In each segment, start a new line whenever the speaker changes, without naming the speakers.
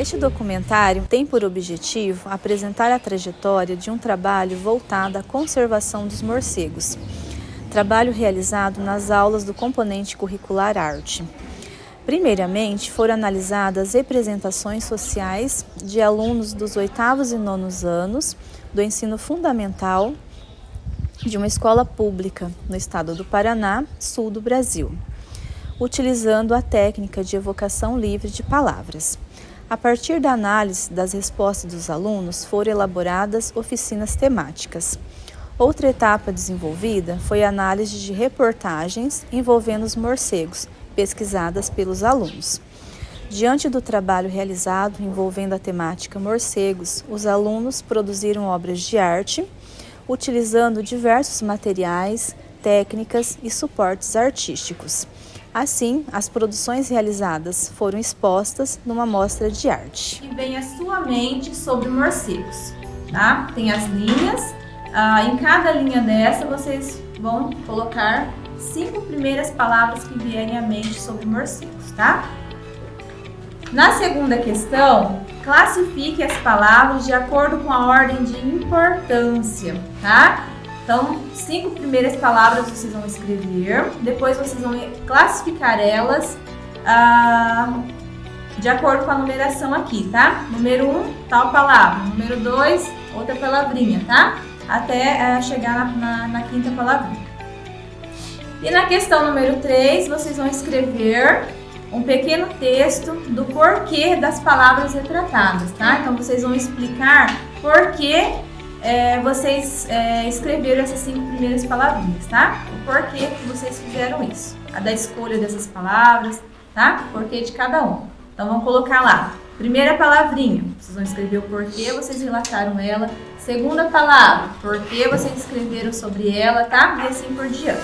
Este documentário tem por objetivo apresentar a trajetória de um trabalho voltado à conservação dos morcegos, trabalho realizado nas aulas do componente curricular Arte. Primeiramente, foram analisadas representações sociais de alunos dos 8º e 9º anos do ensino fundamental de uma escola pública no estado do Paraná, sul do Brasil, utilizando a técnica de evocação livre de palavras. A partir da análise das respostas dos alunos, foram elaboradas oficinas temáticas. Outra etapa desenvolvida foi a análise de reportagens envolvendo os morcegos, pesquisadas pelos alunos. Diante do trabalho realizado envolvendo a temática morcegos, os alunos produziram obras de arte, utilizando diversos materiais, técnicas e suportes artísticos. Assim, as produções realizadas foram expostas numa mostra de arte.
Que vem à sua mente sobre morcegos, tá? Tem as linhas, em cada linha dessa vocês vão colocar 5 primeiras palavras que vierem à mente sobre morcegos, tá? Na segunda questão, classifique as palavras de acordo com a ordem de importância, tá? Então, 5 primeiras palavras vocês vão escrever, depois vocês vão classificar elas de acordo com a numeração aqui, tá? Número 1, tal palavra. Número 2, outra palavrinha, tá? Até chegar na quinta palavrinha. E na questão número 3, vocês vão escrever um pequeno texto do porquê das palavras retratadas, tá? Então, vocês vão explicar por que vocês escreveram essas 5 primeiras palavrinhas, tá? O porquê que vocês fizeram isso, a da escolha dessas palavras, tá? O porquê de cada um. Então, vamos colocar lá. Primeira palavrinha, vocês vão escrever o porquê vocês relataram ela. Segunda palavra, porquê vocês escreveram sobre ela, tá? E assim por diante.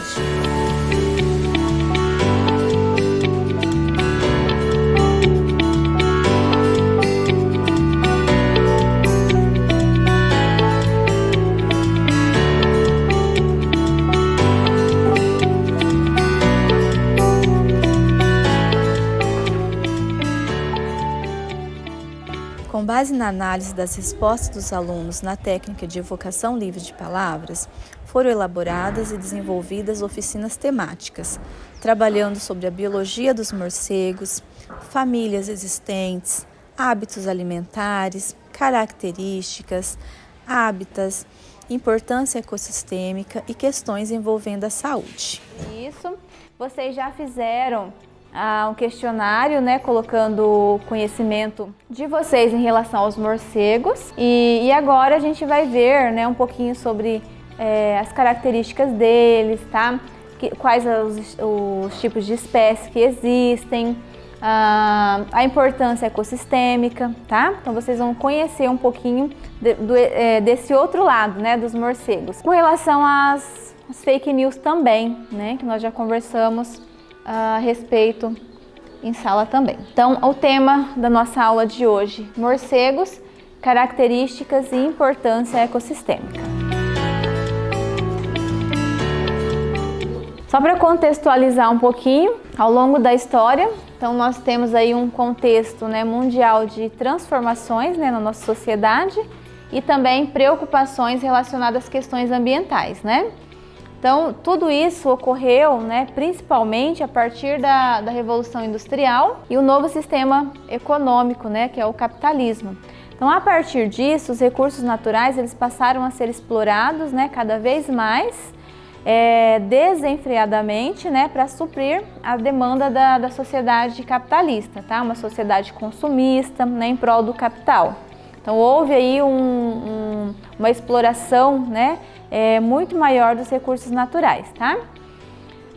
Com base na análise das respostas dos alunos na técnica de evocação livre de palavras, foram elaboradas e desenvolvidas oficinas temáticas, trabalhando sobre a biologia dos morcegos, famílias existentes, hábitos alimentares, características, hábitats, importância ecossistêmica e questões envolvendo a saúde.
Isso, vocês já fizeram um questionário, né, colocando o conhecimento de vocês em relação aos morcegos e agora a gente vai ver, né, um pouquinho sobre as características deles, tá? Quais os tipos de espécies que existem, a importância ecossistêmica, tá? Então vocês vão conhecer um pouquinho desse outro lado, né, dos morcegos. Com relação às fake news também, né, que nós já conversamos a respeito em sala também. Então, o tema da nossa aula de hoje, morcegos, características e importância ecossistêmica. Só para contextualizar um pouquinho, ao longo da história, então nós temos aí um contexto, né, mundial de transformações, né, na nossa sociedade e também preocupações relacionadas às questões ambientais, né? Então, tudo isso ocorreu, né, principalmente a partir da Revolução Industrial e o novo sistema econômico, né, que é o capitalismo. Então, a partir disso, os recursos naturais eles passaram a ser explorados, né, cada vez mais desenfreadamente, né, para suprir a demanda da sociedade capitalista, tá? Uma sociedade consumista, né, em prol do capital. Então, houve aí uma exploração, né, muito maior dos recursos naturais, tá?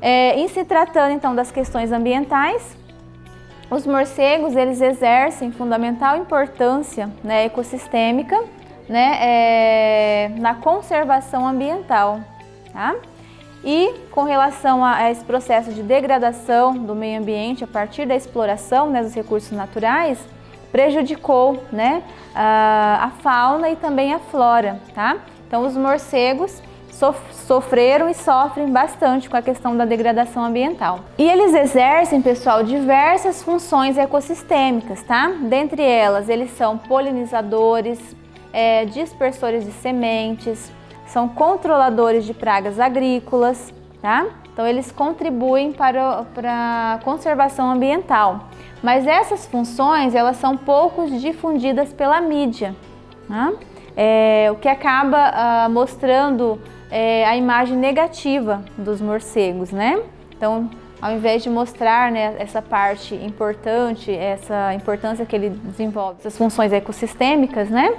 Em se tratando, então, das questões ambientais, os morcegos, eles exercem fundamental importância, né, ecossistêmica, né, na conservação ambiental, tá? E com relação a esse processo de degradação do meio ambiente a partir da exploração, né, dos recursos naturais, prejudicou, né, a fauna e também a flora, tá? Então, os morcegos sofreram e sofrem bastante com a questão da degradação ambiental. E eles exercem, pessoal, diversas funções ecossistêmicas, tá? Dentre elas, eles são polinizadores, dispersores de sementes, são controladores de pragas agrícolas, tá? Então eles contribuem para a conservação ambiental. Mas essas funções, elas são pouco difundidas pela mídia, tá? O que acaba mostrando a imagem negativa dos morcegos, né? Então, ao invés de mostrar, né, essa parte importante, essa importância que ele desenvolve, essas funções ecossistêmicas, né?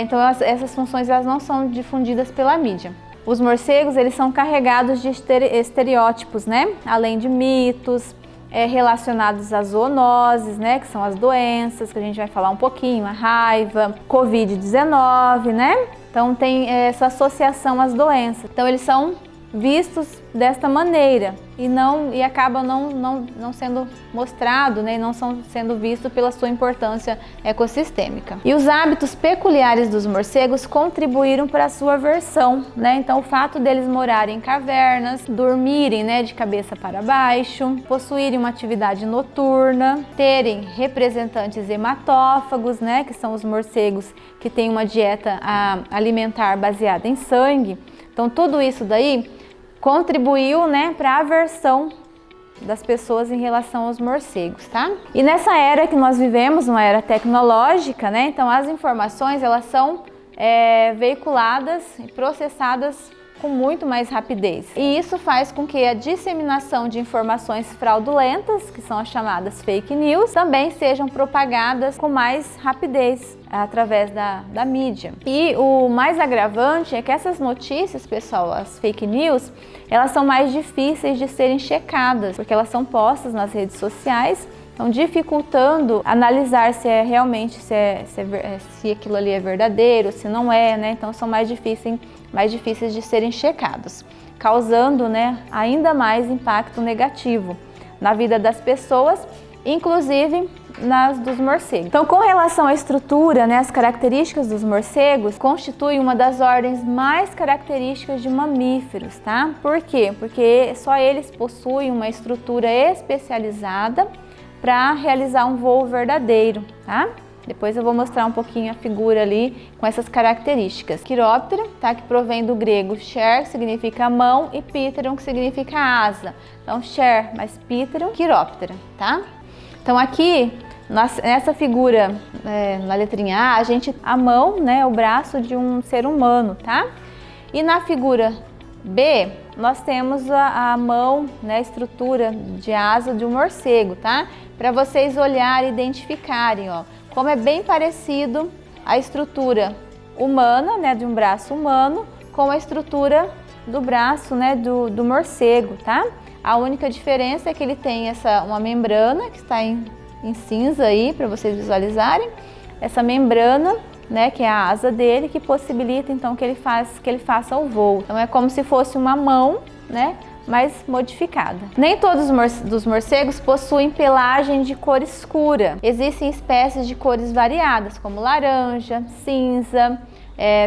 Então, essas funções elas não são difundidas pela mídia. Os morcegos, eles são carregados de estereótipos, né? Além de mitos relacionados às zoonoses, né? Que são as doenças, que a gente vai falar um pouquinho, a raiva, Covid-19, né? Então tem essa associação às doenças. Então eles são vistos desta maneira e acabam não sendo mostrado, né, e não são sendo vistos pela sua importância ecossistêmica. E os hábitos peculiares dos morcegos contribuíram para a sua versão, né? Então o fato deles morarem em cavernas, dormirem, né, de cabeça para baixo, possuírem uma atividade noturna, terem representantes hematófagos, né, que são os morcegos que têm uma dieta alimentar baseada em sangue. Então tudo isso daí contribuiu, né, para a aversão das pessoas em relação aos morcegos, tá? E nessa era que nós vivemos, uma era tecnológica, né, então as informações elas são veiculadas e processadas com muito mais rapidez. E isso faz com que a disseminação de informações fraudulentas, que são as chamadas fake news, também sejam propagadas com mais rapidez através da mídia. E o mais agravante é que essas notícias, pessoal, as fake news, elas são mais difíceis de serem checadas, porque elas são postas nas redes sociais, então dificultando analisar se é realmente, se aquilo ali é verdadeiro, se não é, né? Então são mais difíceis de serem checados, causando, né, ainda mais impacto negativo na vida das pessoas, inclusive nas dos morcegos. Então, com relação à estrutura, né, as características dos morcegos constituem uma das ordens mais características de mamíferos, tá? Por quê? Porque só eles possuem uma estrutura especializada para realizar um voo verdadeiro, tá? Depois eu vou mostrar um pouquinho a figura ali com essas características. Quiróptera, tá? Que provém do grego cher, que significa mão, e pteron, que significa asa. Então, cher mais pteron, quiróptera, tá? Então, aqui, nessa figura, na letrinha A, a mão, né, o braço de um ser humano, tá? E na figura B, nós temos a mão, né, a estrutura de asa de um morcego, tá? Para vocês olharem e identificarem, ó, como é bem parecido a estrutura humana, né, de um braço humano, com a estrutura do braço, né, do morcego, tá? A única diferença é que ele tem uma membrana que está em cinza aí, para vocês visualizarem, essa membrana, né, que é a asa dele, que possibilita então que ele faça o voo. Então é como se fosse uma mão, né, mais modificada. Nem todos os morcegos possuem pelagem de cor escura. Existem espécies de cores variadas, como laranja, cinza,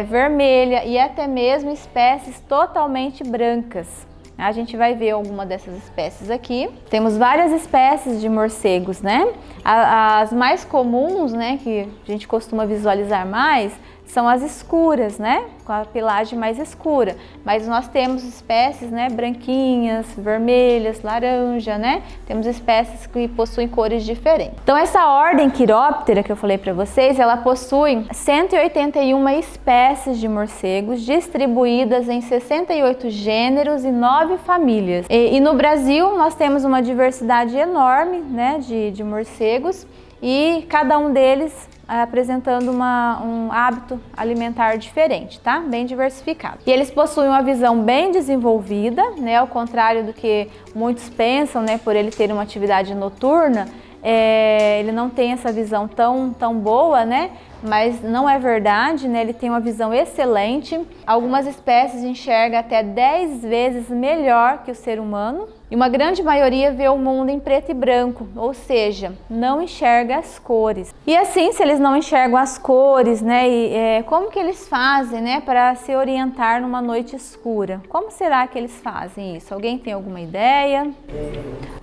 vermelha e até mesmo espécies totalmente brancas. A gente vai ver alguma dessas espécies aqui. Temos várias espécies de morcegos, né? As mais comuns, né, que a gente costuma visualizar mais, são as escuras, né, com a pelagem mais escura. Mas nós temos espécies, né, branquinhas, vermelhas, laranja, né? Temos espécies que possuem cores diferentes. Então essa ordem Quiróptera que eu falei para vocês, ela possui 181 espécies de morcegos distribuídas em 68 gêneros e 9 famílias. E no Brasil nós temos uma diversidade enorme, né, de morcegos, e cada um deles apresentando um hábito alimentar diferente, tá? Bem diversificado. E eles possuem uma visão bem desenvolvida, né? Ao contrário do que muitos pensam, né? Por ele ter uma atividade noturna, ele não tem essa visão tão boa, né? Mas não é verdade, né? Ele tem uma visão excelente. Algumas espécies enxergam até 10 vezes melhor que o ser humano. E uma grande maioria vê o mundo em preto e branco, ou seja, não enxerga as cores. E assim, se eles não enxergam as cores, né? Como que eles fazem, né? Para se orientar numa noite escura? Como será que eles fazem isso? Alguém tem alguma ideia?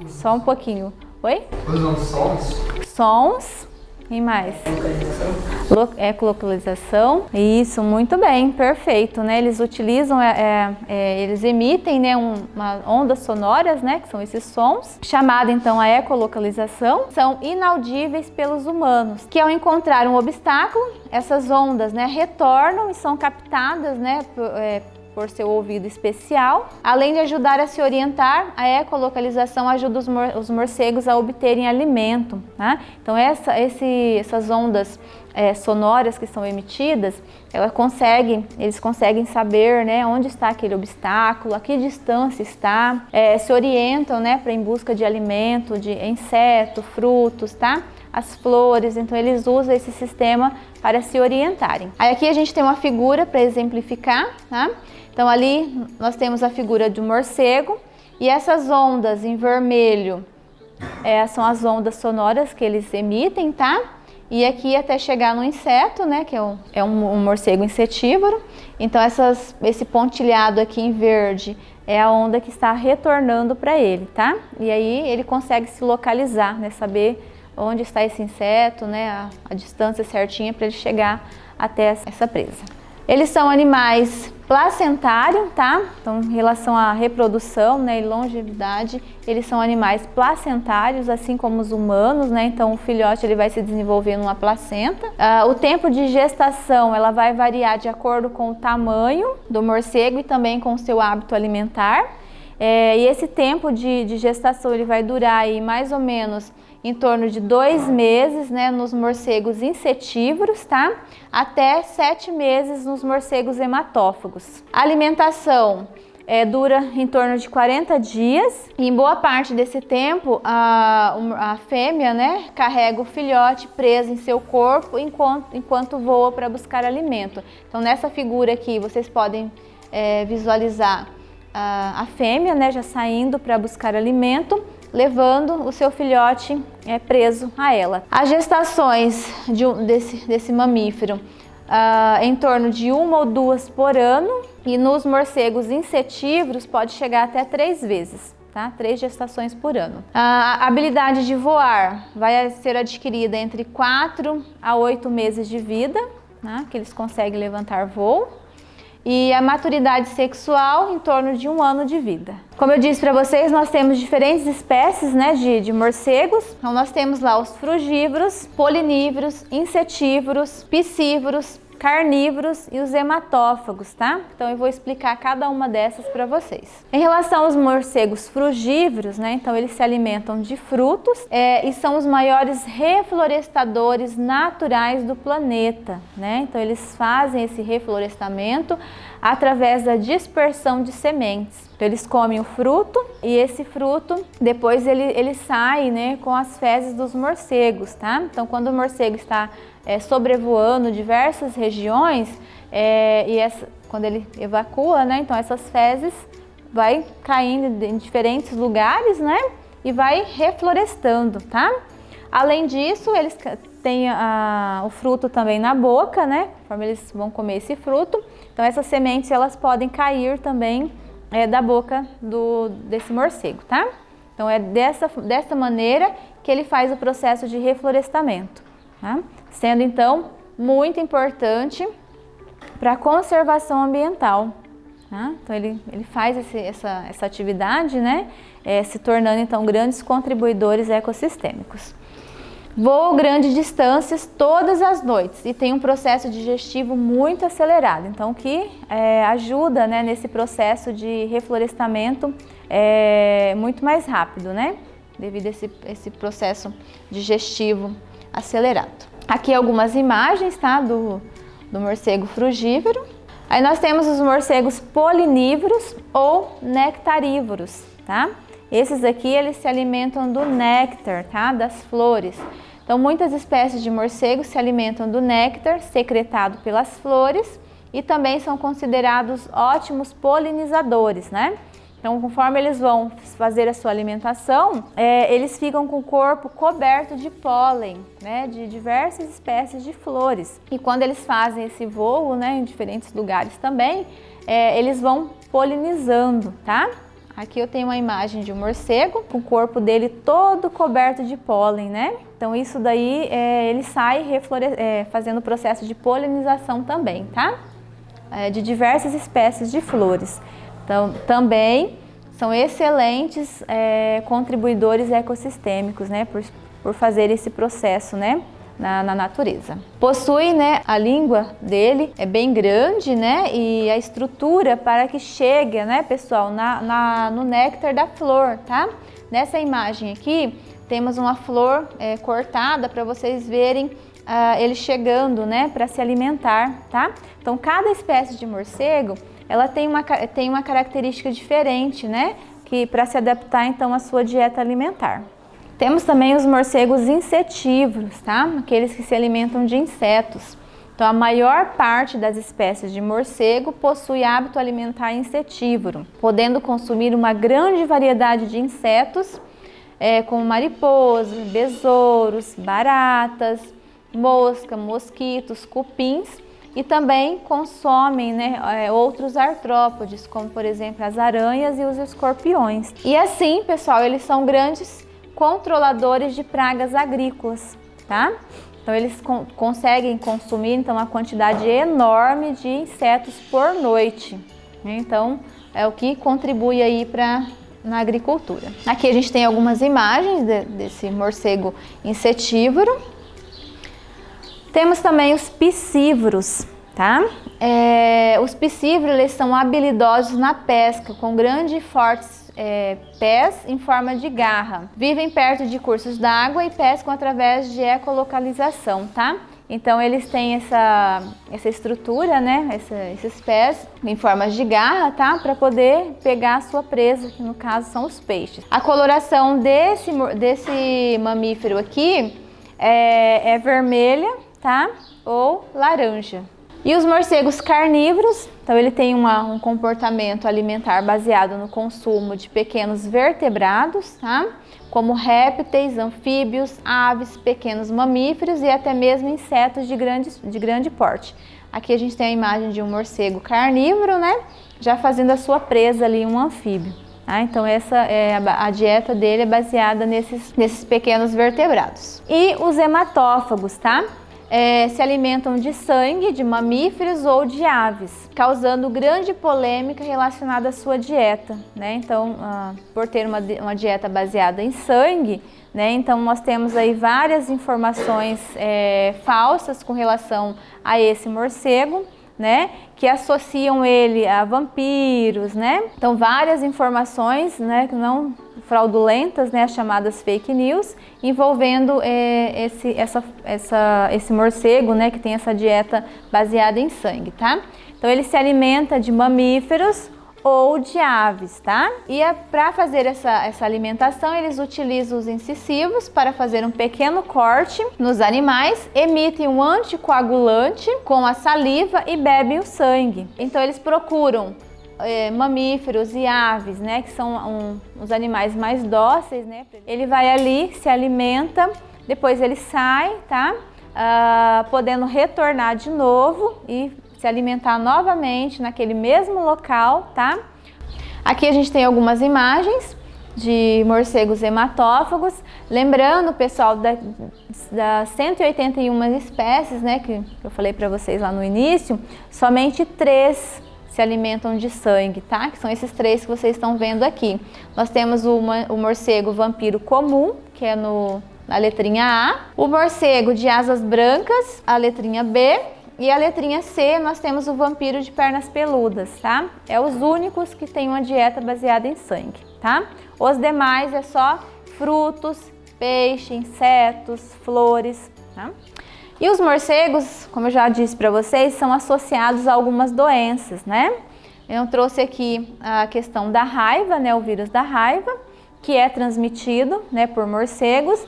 Só um pouquinho. Oi?
Usam sons?
Sons. E mais? Localização. Isso, muito bem, perfeito, né? Eles utilizam, eles emitem, né, uma ondas sonoras, né, que são esses sons, chamada então a ecolocalização. São inaudíveis pelos humanos, que ao encontrar um obstáculo, essas ondas, né, retornam e são captadas, né, por seu ouvido especial. Além de ajudar a se orientar, a ecolocalização ajuda os morcegos a obterem alimento, né? Então essas ondas sonoras que são emitidas, eles conseguem saber, né, onde está aquele obstáculo, a que distância está, se orientam, né, para em busca de alimento, de inseto, frutos, tá? As flores, então eles usam esse sistema para se orientarem. Aí aqui a gente tem uma figura para exemplificar, tá? Então ali nós temos a figura de um morcego e essas ondas em vermelho são as ondas sonoras que eles emitem, tá? E aqui até chegar no inseto, né, que é um morcego insetívoro. Então esse pontilhado aqui em verde é a onda que está retornando para ele, tá? E aí ele consegue se localizar, né, saber onde está esse inseto, né, a distância certinha para ele chegar até essa presa. Eles são animais placentários, tá? Então, em relação à reprodução, né, e longevidade, eles são animais placentários, assim como os humanos, né? Então, o filhote ele vai se desenvolver numa placenta. O tempo de gestação, ela vai variar de acordo com o tamanho do morcego e também com o seu hábito alimentar. E esse tempo de gestação, ele vai durar aí mais ou menos em torno de 2 meses, né, nos morcegos insetívoros, tá? Até 7 meses nos morcegos hematófagos. A alimentação dura em torno de 40 dias e em boa parte desse tempo a fêmea, né, carrega o filhote preso em seu corpo enquanto voa para buscar alimento. Então nessa figura aqui vocês podem visualizar a fêmea, né, já saindo para buscar alimento, levando o seu filhote preso a ela. As gestações desse mamífero em torno de 1 ou 2 por ano, e nos morcegos insetívoros pode chegar até 3 vezes, tá? 3 gestações por ano. A habilidade de voar vai ser adquirida entre 4 a 8 meses de vida, né, que eles conseguem levantar voo. E a maturidade sexual em torno de 1 ano de vida. Como eu disse para vocês, nós temos diferentes espécies, né, de morcegos. Então nós temos lá os frugívoros, polinívoros, insetívoros, piscívoros, carnívoros e os hematófagos, tá? Então eu vou explicar cada uma dessas para vocês. Em relação aos morcegos frugívoros, né, então eles se alimentam de frutos e são os maiores reflorestadores naturais do planeta, né? Então eles fazem esse reflorestamento através da dispersão de sementes. Então eles comem o fruto e esse fruto depois ele sai, né, com as fezes dos morcegos, tá? Então quando o morcego está sobrevoando diversas regiões quando ele evacua, né, então essas fezes vai caindo em diferentes lugares, né, e vai reflorestando, tá? Além disso, eles têm o fruto também na boca, né, conforme eles vão comer esse fruto. Então essas sementes elas podem cair também da boca desse morcego, tá? Então é dessa maneira que ele faz o processo de reflorestamento, tá? Sendo então muito importante para a conservação ambiental, tá? Então ele faz essa atividade, né, se tornando então grandes contribuidores ecossistêmicos. Voa grandes distâncias todas as noites e tem um processo digestivo muito acelerado, então que ajuda, né, nesse processo de reflorestamento muito mais rápido, né, devido a esse processo digestivo acelerado. Aqui algumas imagens, tá, do morcego frugívoro. Aí nós temos os morcegos polinívoros ou nectarívoros, tá? Esses aqui, eles se alimentam do néctar, tá? Das flores. Então, muitas espécies de morcegos se alimentam do néctar secretado pelas flores e também são considerados ótimos polinizadores, né? Então, conforme eles vão fazer a sua alimentação, eles ficam com o corpo coberto de pólen, né, de diversas espécies de flores. E quando eles fazem esse voo, né, em diferentes lugares também, eles vão polinizando, tá? Aqui eu tenho uma imagem de um morcego com o corpo dele todo coberto de pólen, né? Então, isso daí, ele sai fazendo o processo de polinização também, tá? De diversas espécies de flores. Então, também são excelentes contribuidores ecossistêmicos, né, por fazer esse processo, né, na natureza. Possui, né, a língua dele é bem grande, né, e a estrutura para que chegue, né, pessoal, no néctar da flor, tá? Nessa imagem aqui, temos uma flor cortada para vocês verem ele chegando, né, para se alimentar, tá? Então, cada espécie de morcego ela tem uma característica diferente, né? Que para se adaptar então à sua dieta alimentar. Temos também os morcegos insetívoros, tá? Aqueles que se alimentam de insetos. Então, a maior parte das espécies de morcego possui hábito alimentar insetívoro, podendo consumir uma grande variedade de insetos, como mariposas, besouros, baratas, mosca, mosquitos, cupins. E também consomem, né, outros artrópodes, como por exemplo as aranhas e os escorpiões. E assim, pessoal, eles são grandes controladores de pragas agrícolas, tá? Então eles conseguem consumir então, uma quantidade enorme de insetos por noite. Então é o que contribui aí na agricultura. Aqui a gente tem algumas imagens desse morcego insetívoro. Temos também os piscívoros, tá? Os piscívoros, eles são habilidosos na pesca, com grandes e fortes pés em forma de garra. Vivem perto de cursos d'água e pescam através de ecolocalização, tá? Então, eles têm essa estrutura, né? Esses pés em formas de garra, tá? Para poder pegar a sua presa, que no caso são os peixes. A coloração desse mamífero aqui é vermelha, tá? Ou laranja. E os morcegos carnívoros, então ele tem um comportamento alimentar baseado no consumo de pequenos vertebrados, tá? Como répteis, anfíbios, aves, pequenos mamíferos e até mesmo insetos de grande porte. Aqui a gente tem a imagem de um morcego carnívoro, né? Já fazendo a sua presa ali, um anfíbio. Tá? Então a dieta dele é baseada nesses pequenos vertebrados. E os hematófagos, tá? Se alimentam de sangue de mamíferos ou de aves, causando grande polêmica relacionada à sua dieta, né? Então, por ter uma dieta baseada em sangue, né? Então nós temos aí várias informações falsas com relação a esse morcego, né, que associam ele a vampiros, né? Então várias informações, né, que não fraudulentas, né, as chamadas fake news, envolvendo esse morcego, né, que tem essa dieta baseada em sangue, tá? Então ele se alimenta de mamíferos ou de aves, tá? E para fazer essa alimentação, eles utilizam os incisivos para fazer um pequeno corte nos animais, emitem um anticoagulante com a saliva e bebem o sangue. Então eles procuram mamíferos e aves, né, que são os animais mais dóceis, né? Ele vai ali, se alimenta, depois ele sai, tá? Podendo retornar de novo e se alimentar novamente naquele mesmo local, tá? Aqui a gente tem algumas imagens de morcegos hematófagos. Lembrando, pessoal, das 181 espécies, né, que eu falei para vocês lá no início, somente 3 se alimentam de sangue, tá? Que são esses 3 que vocês estão vendo aqui. Nós temos o morcego vampiro comum, que é na letrinha A, o morcego de asas brancas, a letrinha B, e a letrinha C, nós temos o vampiro de pernas peludas, tá? É os únicos que têm uma dieta baseada em sangue, tá? Os demais é só frutos, peixe, insetos, flores, tá? E os morcegos, como eu já disse para vocês, são associados a algumas doenças, né? Eu trouxe aqui a questão da raiva, né? O vírus da raiva, que é transmitido, né, por morcegos,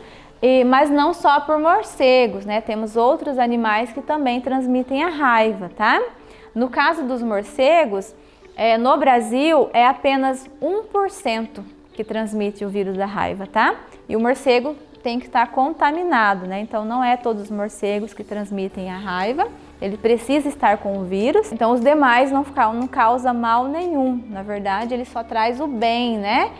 mas não só por morcegos, né? Temos outros animais que também transmitem a raiva, tá? No caso dos morcegos, no Brasil é apenas 1% que transmite o vírus da raiva, tá? E o morcego tem que estar contaminado, né? Então não é todos os morcegos que transmitem a raiva, ele precisa estar com o vírus. Então os demais não causa mal nenhum, na verdade ele só traz o bem, né?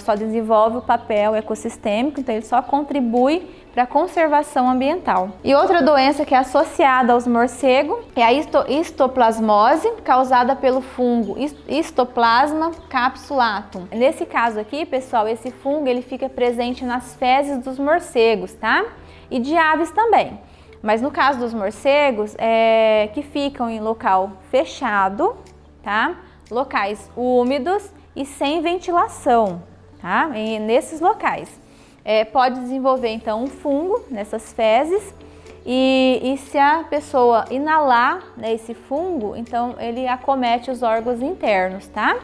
Só desenvolve o papel ecossistêmico, então ele só contribui para a conservação ambiental. E outra doença que é associada aos morcegos é a histoplasmose, causada pelo fungo Histoplasma capsulatum. Nesse caso aqui, pessoal, esse fungo ele fica presente nas fezes dos morcegos, tá? E de aves também. Mas no caso dos morcegos, que ficam em local fechado, tá? Locais úmidos e sem ventilação, tá? Nesses locais. Pode desenvolver então um fungo nessas fezes e se a pessoa inalar, né, esse fungo, então ele acomete os órgãos internos, tá?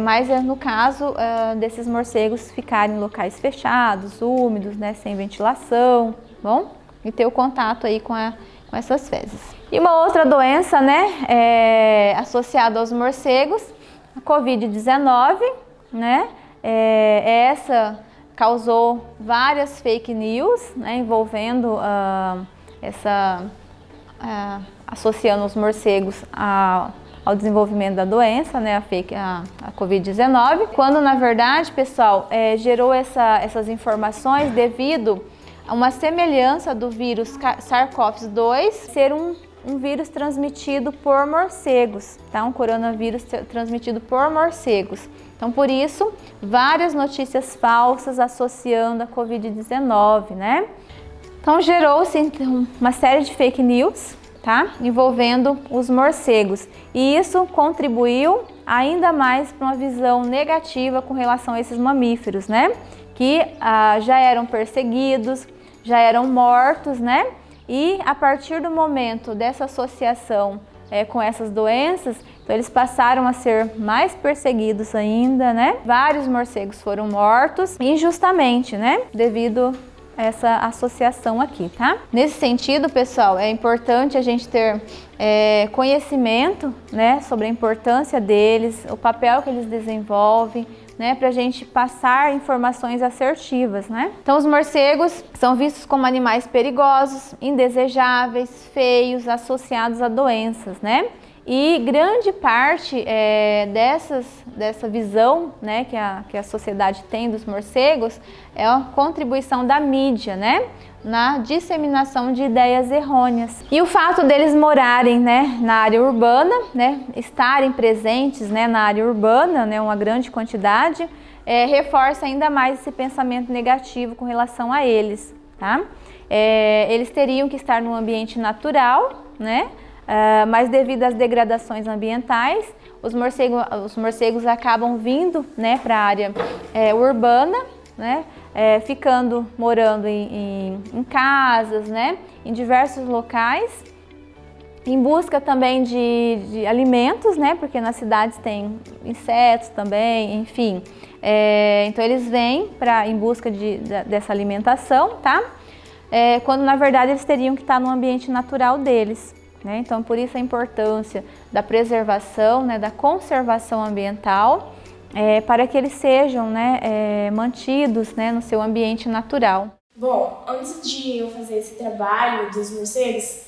Mas no caso desses morcegos ficarem em locais fechados, úmidos, né, sem ventilação, bom? E ter o contato aí com essas fezes. E uma outra doença, né, associada aos morcegos, a Covid-19, né? Essa causou várias fake news, né, envolvendo associando os morcegos ao desenvolvimento da doença, né, a Covid-19, quando na verdade, pessoal, gerou essas informações devido a uma semelhança do vírus SARS-CoV-2 ser um vírus transmitido por morcegos, tá? Um coronavírus transmitido por morcegos. Então, por isso, várias notícias falsas associando a Covid-19, né? Então, gerou-se uma série de fake news, tá? Envolvendo os morcegos. E isso contribuiu ainda mais para uma visão negativa com relação a esses mamíferos, né? Que já eram perseguidos, já eram mortos, né? E a partir do momento dessa associação com essas doenças, então eles passaram a ser mais perseguidos ainda, né? Vários morcegos foram mortos injustamente, né? Devido a essa associação aqui, tá? Nesse sentido, pessoal, é importante a gente ter conhecimento, né? Sobre a importância deles, o papel que eles desenvolvem, né, para a gente passar informações assertivas, né? Então, os morcegos são vistos como animais perigosos, indesejáveis, feios, associados a doenças, né? E grande parte dessa visão, né, que a sociedade tem dos morcegos é a contribuição da mídia, né, na disseminação de ideias errôneas. E o fato deles morarem, né, na área urbana, né, estarem presentes, né, na área urbana, né, uma grande quantidade, reforça ainda mais esse pensamento negativo com relação a eles, tá? Eles teriam que estar num ambiente natural, né? Mas devido às degradações ambientais, os morcegos acabam vindo, né, para a área urbana, né, morando em casas, né, em diversos locais, em busca também de alimentos, né, porque nas cidades tem insetos também, enfim. Então eles vêm em busca dessa alimentação, tá? Quando na verdade eles teriam que estar no ambiente natural deles. Né? Então, por isso a importância da preservação, né, da conservação ambiental, para que eles sejam, né, mantidos, né, no seu ambiente natural.
Bom, antes de eu fazer esse trabalho dos morcegos,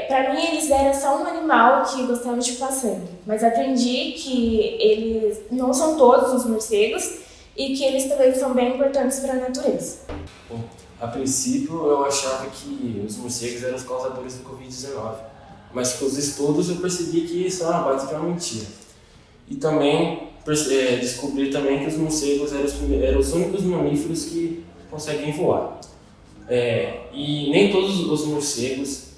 para mim eles eram só um animal que gostava de chupar sangue, mas aprendi que eles não são todos os morcegos e que eles também são bem importantes para a natureza.
Bom, a princípio eu achava que os morcegos eram os causadores do Covid-19, mas com os estudos eu percebi que isso é uma baita de uma mentira. E também descobri também que os morcegos eram os únicos mamíferos que conseguem voar. E nem todos os morcegos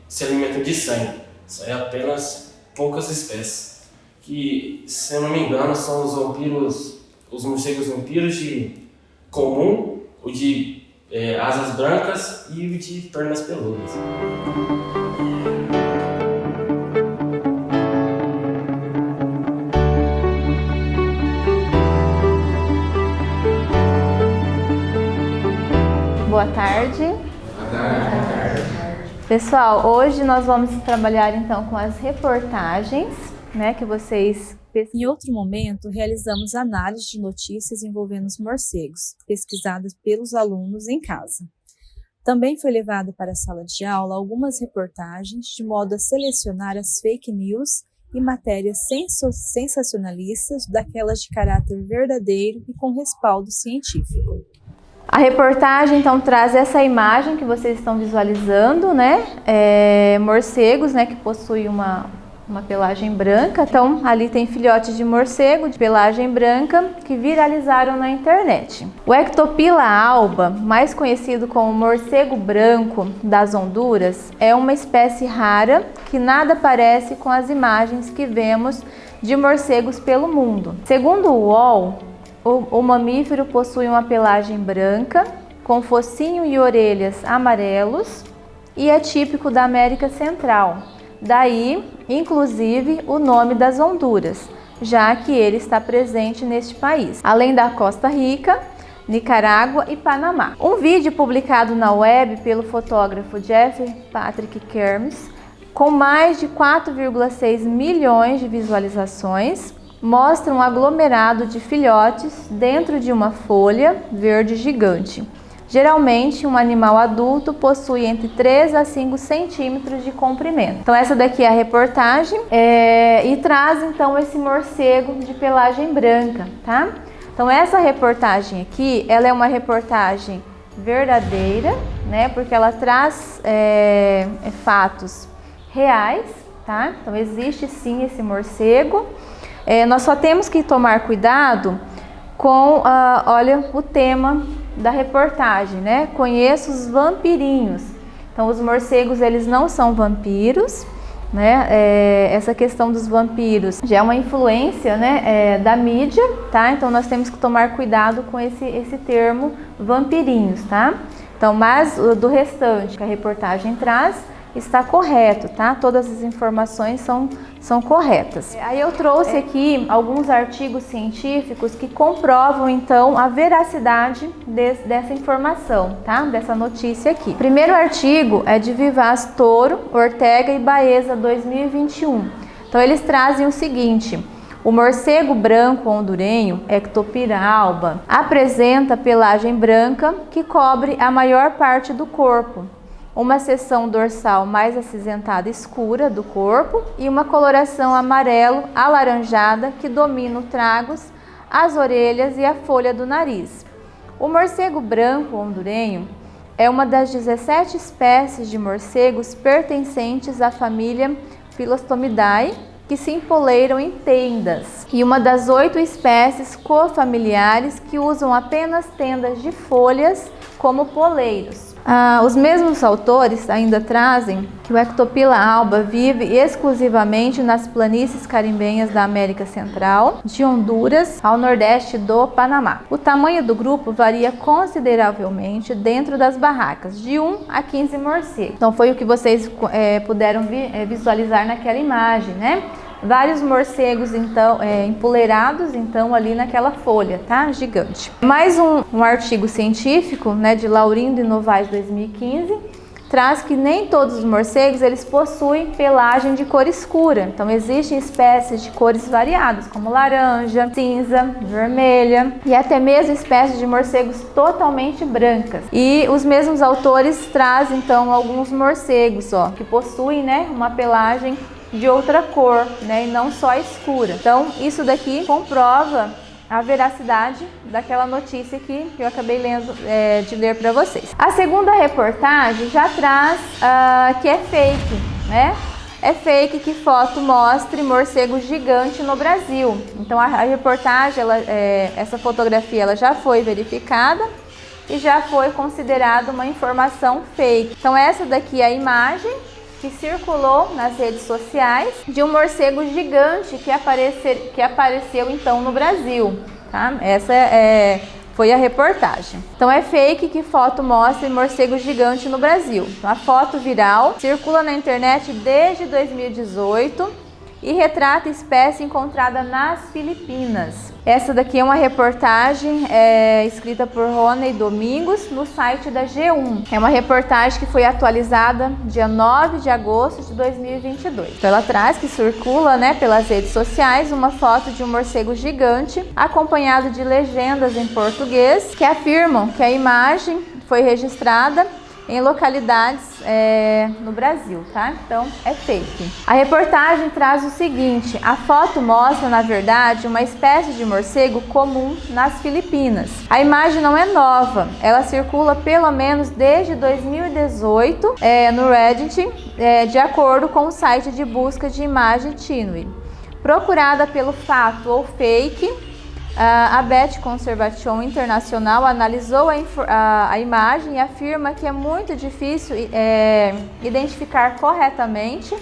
se alimentam de sangue, são apenas poucas espécies, que, se eu não me engano, são os morcegos vampiros de comum, o de asas brancas e o de pernas peludas.
boa tarde. Boa tarde. Pessoal, hoje nós vamos trabalhar então com as reportagens, né, que vocês...
Em outro momento, realizamos análise de notícias envolvendo os morcegos, pesquisadas pelos alunos em casa. Também foi levado para a sala de aula algumas reportagens, de modo a selecionar as fake news e matérias sensacionalistas, daquelas de caráter verdadeiro e com respaldo científico.
A reportagem então traz essa imagem que vocês estão visualizando, né? Morcegos, né, que possuem uma pelagem branca. Então, ali tem filhotes de morcego de pelagem branca que viralizaram na internet. O Ectopila alba, mais conhecido como morcego branco das Honduras, é uma espécie rara que nada parece com as imagens que vemos de morcegos pelo mundo. Segundo o UOL, o mamífero possui uma pelagem branca, com focinho e orelhas amarelos e é típico da América Central. Daí, inclusive, o nome das Honduras, já que ele está presente neste país, além da Costa Rica, Nicarágua e Panamá. Um vídeo publicado na web pelo fotógrafo Jeffrey Patrick Kermes, com mais de 4,6 milhões de visualizações, mostra um aglomerado de filhotes dentro de uma folha verde gigante. Geralmente, um animal adulto possui entre 3 a 5 centímetros de comprimento. Então, essa daqui é a reportagem e traz, então, esse morcego de pelagem branca, tá? Então, essa reportagem aqui, ela é uma reportagem verdadeira, né? Porque ela traz fatos reais, tá? Então, existe sim esse morcego. Nós só temos que tomar cuidado com, olha, o tema da reportagem, né? Conheço os vampirinhos. Então, os morcegos, eles não são vampiros, né? Essa questão dos vampiros já é uma influência, né, da mídia, tá? Então, nós temos que tomar cuidado com esse termo vampirinhos, tá? Então, mas do restante que a reportagem traz, está correto, tá? Todas as informações são corretas. Aí eu trouxe aqui alguns artigos científicos que comprovam, então, a veracidade dessa informação, tá? Dessa notícia aqui. O primeiro artigo é de Vivaz Toro, Ortega e Baeza, 2021. Então, eles trazem o seguinte: o morcego branco hondurenho, Ectopila alba, apresenta pelagem branca que cobre a maior parte do corpo, uma seção dorsal mais acinzentada escura do corpo e uma coloração amarelo alaranjada que domina os tragos, as orelhas e a folha do nariz. O morcego branco hondurenho é uma das 17 espécies de morcegos pertencentes à família Philostomidae que se empoleiram em tendas e uma das 8 espécies cofamiliares que usam apenas tendas de folhas como poleiros. Os mesmos autores ainda trazem que o Ectopila alba vive exclusivamente nas planícies carimbenhas da América Central, de Honduras ao nordeste do Panamá. O tamanho do grupo varia consideravelmente dentro das barracas, de 1 a 15 morcegos. Então foi o que vocês puderam visualizar naquela imagem, né? Vários morcegos, então, empoleirados, então, ali naquela folha, tá? Gigante. Mais um artigo científico, né, de Laurindo e Novaes, 2015, traz que nem todos os morcegos, eles possuem pelagem de cor escura. Então, existem espécies de cores variadas, como laranja, cinza, vermelha e até mesmo espécies de morcegos totalmente brancas. E os mesmos autores trazem, então, alguns morcegos, ó, que possuem, né, uma pelagem de outra cor, né, e não só escura. Então, isso daqui comprova a veracidade daquela notícia que eu acabei de ler para vocês. A segunda reportagem já traz que é fake, né? É fake que foto mostre morcego gigante no Brasil. Então, a reportagem, essa fotografia, ela já foi verificada e já foi considerada uma informação fake. Então, essa daqui é a imagem que circulou nas redes sociais de um morcego gigante que apareceu então no Brasil, tá? Essa foi a reportagem. Então é fake que foto mostra morcego gigante no Brasil. Então, a foto viral circula na internet desde 2018 e retrata espécie encontrada nas Filipinas. Essa daqui é uma reportagem escrita por Rony Domingos no site da G1. É uma reportagem que foi atualizada dia 9 de agosto de 2022. Então ela traz que circula, né, pelas redes sociais uma foto de um morcego gigante acompanhado de legendas em português que afirmam que a imagem foi registrada em localidades no Brasil, tá? Então é fake. A reportagem traz o seguinte: a foto mostra, na verdade, uma espécie de morcego comum nas Filipinas. A imagem não é nova, ela circula pelo menos desde 2018 no Reddit, de acordo com o site de busca de imagem Tinui. Procurada pelo fato ou fake, a Beth Conservation Internacional analisou a imagem e afirma que é muito difícil identificar corretamente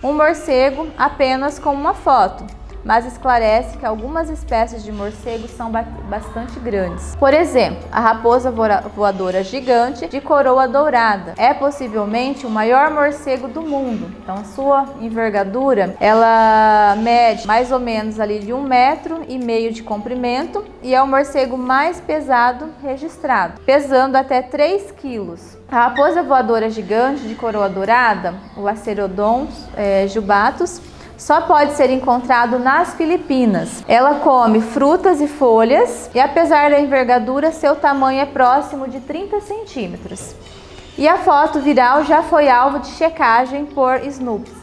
um morcego apenas com uma foto, mas esclarece que algumas espécies de morcegos são bastante grandes. Por exemplo, a raposa voadora gigante de coroa dourada é possivelmente o maior morcego do mundo. Então, sua envergadura, ela mede mais ou menos ali de 1,5 metros de comprimento e é o morcego mais pesado registrado, pesando até 3 quilos. A raposa voadora gigante de coroa dourada, o Acerodons jubatus, só pode ser encontrado nas Filipinas. Ela come frutas e folhas e, apesar da envergadura, seu tamanho é próximo de 30 centímetros. E a foto viral já foi alvo de checagem por Snopes.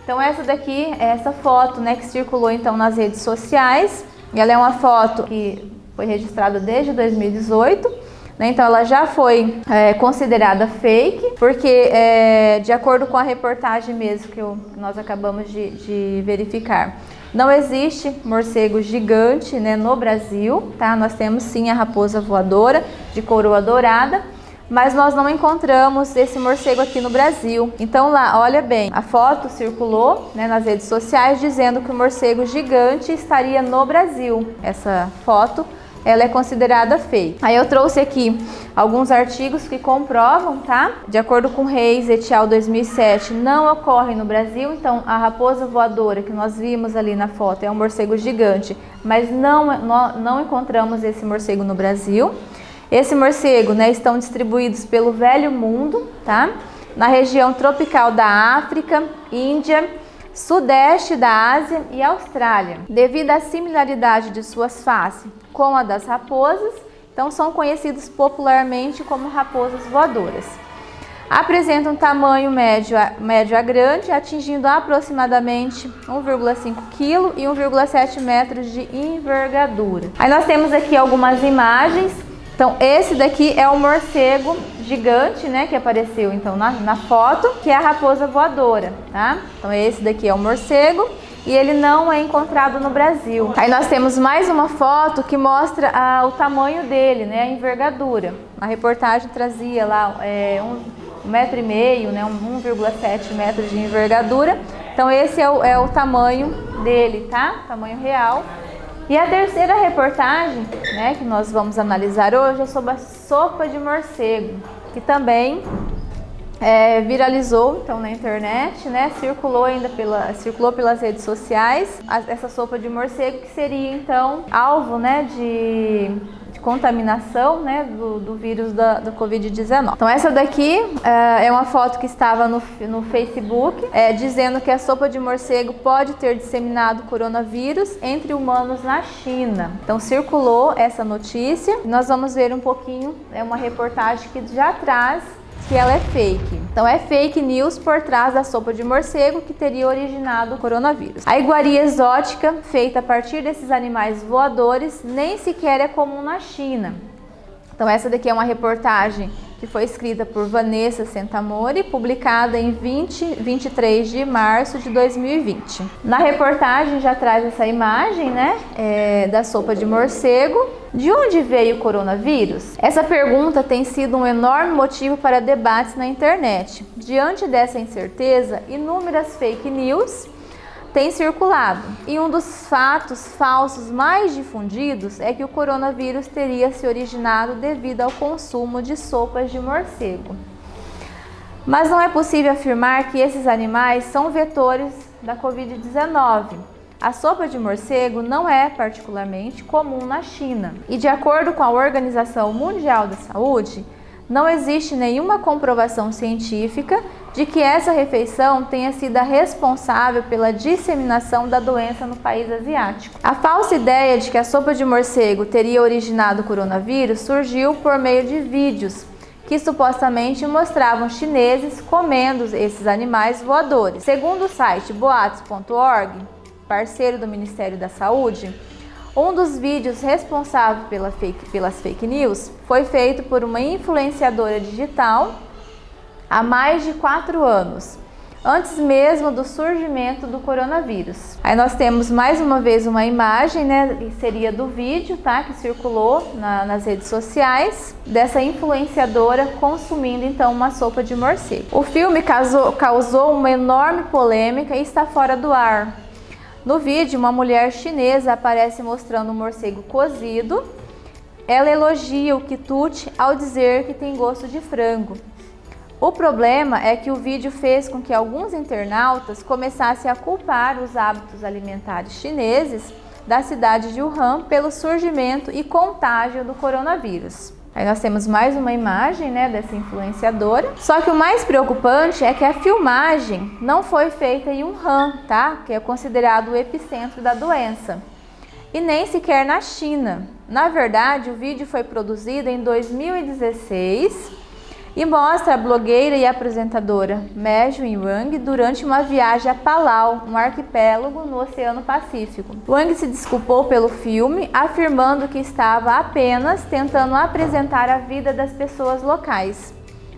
Então essa foto, né, que circulou então nas redes sociais, ela é uma foto que foi registrada desde 2018. Então ela já foi considerada fake, porque de acordo com a reportagem mesmo que nós acabamos de verificar, não existe morcego gigante, né, no Brasil, tá? Nós temos sim a raposa voadora de coroa dourada, mas nós não encontramos esse morcego aqui no Brasil. Então lá, olha bem, a foto circulou, né, nas redes sociais dizendo que o morcego gigante estaria no Brasil. Essa foto ela é considerada fake. Aí eu trouxe aqui alguns artigos que comprovam, tá? De acordo com Reis et al. 2007, não ocorre no Brasil. Então, a raposa voadora que nós vimos ali na foto é um morcego gigante, mas não encontramos esse morcego no Brasil. Esse morcego, né, estão distribuídos pelo Velho Mundo, tá? Na região tropical da África, Índia, Sudeste da Ásia e Austrália. Devido à similaridade de suas faces com a das raposas, então são conhecidos popularmente como raposas voadoras. Apresentam tamanho médio a grande, atingindo aproximadamente 1,5 kg e 1,7 metros de envergadura. Aí nós temos aqui algumas imagens. Então esse daqui é o morcego gigante, né, que apareceu então na foto, que é a raposa voadora, tá? Então esse daqui é o morcego e ele não é encontrado no Brasil. Aí nós temos mais uma foto que mostra o tamanho dele, né, a envergadura. A reportagem trazia lá 1,5 metro, né, 1,7 metros de envergadura. Então esse é o tamanho dele, tá? Tamanho real. E a terceira reportagem, né, que nós vamos analisar hoje é sobre a sopa de morcego, que também viralizou então na internet, né, circulou pelas redes sociais. Essa sopa de morcego que seria então alvo, né, de contaminação, né, do vírus da Covid-19. Então essa daqui é uma foto que estava no Facebook, dizendo que a sopa de morcego pode ter disseminado coronavírus entre humanos na China. Então circulou essa notícia. Nós vamos ver um pouquinho, é uma reportagem que já traz que ela é fake. Então é fake news por trás da sopa de morcego que teria originado o coronavírus. A iguaria exótica, feita a partir desses animais voadores, nem sequer é comum na China. Então essa daqui é uma reportagem que foi escrita por Vanessa Sentamori, publicada em 23 de março de 2020. Na reportagem já traz essa imagem, né, da sopa de morcego. De onde veio o coronavírus? Essa pergunta tem sido um enorme motivo para debates na internet. Diante dessa incerteza, inúmeras fake news têm circulado. E um dos fatos falsos mais difundidos é que o coronavírus teria se originado devido ao consumo de sopas de morcego. Mas não é possível afirmar que esses animais são vetores da Covid-19. A sopa de morcego não é particularmente comum na China e, de acordo com a Organização Mundial da Saúde, não existe nenhuma comprovação científica de que essa refeição tenha sido a responsável pela disseminação da doença no país asiático. A falsa ideia de que a sopa de morcego teria originado o coronavírus surgiu por meio de vídeos que supostamente mostravam chineses comendo esses animais voadores. Segundo o site boatos.org, parceiro do Ministério da Saúde, um dos vídeos responsável pelas fake news foi feito por uma influenciadora digital há mais de 4 anos, antes mesmo do surgimento do coronavírus. Aí nós temos mais uma vez uma imagem, né, que seria do vídeo, tá, que circulou nas redes sociais, dessa influenciadora consumindo então uma sopa de morcego. O filme causou uma enorme polêmica e está fora do ar. No vídeo, uma mulher chinesa aparece mostrando um morcego cozido. Ela elogia o quitute ao dizer que tem gosto de frango. O problema é que o vídeo fez com que alguns internautas começassem a culpar os hábitos alimentares chineses da cidade de Wuhan pelo surgimento e contágio do coronavírus. Aí nós temos mais uma imagem, né, dessa influenciadora. Só que o mais preocupante é que a filmagem não foi feita em Wuhan, tá? Que é considerado o epicentro da doença. E nem sequer na China. Na verdade, o vídeo foi produzido em 2016 e mostra a blogueira e apresentadora Me Junwang durante uma viagem a Palau, um arquipélago no Oceano Pacífico. Wang se desculpou pelo filme, afirmando que estava apenas tentando apresentar a vida das pessoas locais.